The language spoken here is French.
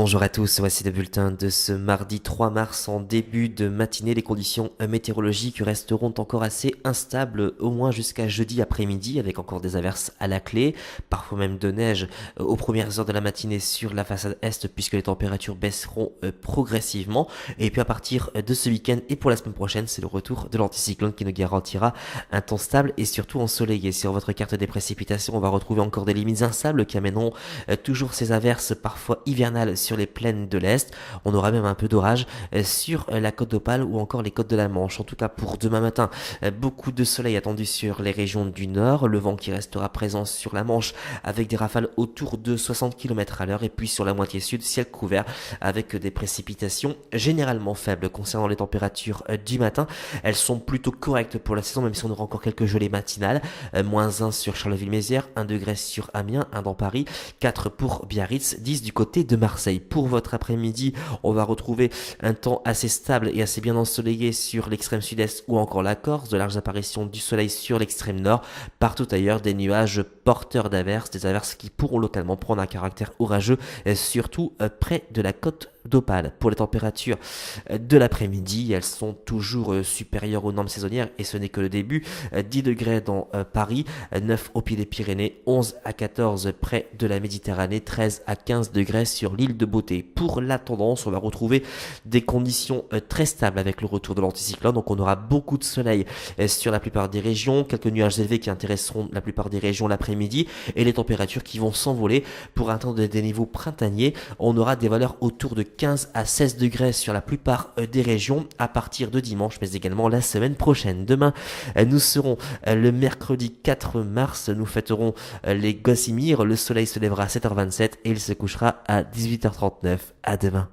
Bonjour à tous, voici le bulletin de ce mardi 3 mars en début de matinée. Les conditions météorologiques resteront encore assez instables au moins jusqu'à jeudi après-midi avec encore des averses à la clé, parfois même de neige aux premières heures de la matinée sur la façade est puisque les températures baisseront progressivement. Et puis à partir de ce week-end et pour la semaine prochaine, c'est le retour de l'anticyclone qui nous garantira un temps stable et surtout ensoleillé. Sur votre carte des précipitations, on va retrouver encore des limites instables qui amèneront toujours ces averses parfois hivernales sur les plaines de l'Est. On aura même un peu d'orage sur la côte d'Opale ou encore les côtes de la Manche. En tout cas pour demain matin, beaucoup de soleil attendu sur les régions du nord, le vent qui restera présent sur la Manche avec des rafales autour de 60 km à l'heure et puis sur la moitié sud, ciel couvert avec des précipitations généralement faibles. Concernant les températures du matin, elles sont plutôt correctes pour la saison même si on aura encore quelques gelées matinales. -1 sur Charleville-Mézières, 1 degré sur Amiens, 1 dans Paris, 4 pour Biarritz, 10 du côté de Marseille. Pour votre après-midi, on va retrouver un temps assez stable et assez bien ensoleillé sur l'extrême sud-est ou encore la Corse, de larges apparitions du soleil sur l'extrême nord. Partout ailleurs, des nuages porteurs d'averses, des averses qui pourront localement prendre un caractère orageux, surtout près de la côte d'Opale. Pour les températures de l'après-midi, elles sont toujours supérieures aux normes saisonnières et ce n'est que le début. 10 degrés dans Paris, 9 au pied des Pyrénées, 11 à 14 près de la Méditerranée, 13 à 15 degrés sur l'île de Beauté. Pour la tendance, on va retrouver des conditions très stables avec le retour de l'anticyclone, donc on aura beaucoup de soleil sur la plupart des régions, quelques nuages élevés qui intéresseront la plupart des régions l'après-midi et les températures qui vont s'envoler pour atteindre des niveaux printaniers. On aura des valeurs autour de 15 à 16 degrés sur la plupart des régions à partir de dimanche, mais également la semaine prochaine. Demain, nous serons le mercredi 4 mars, nous fêterons les Gossimir, le soleil se lèvera à 7h27 et il se couchera à 18h39. À demain.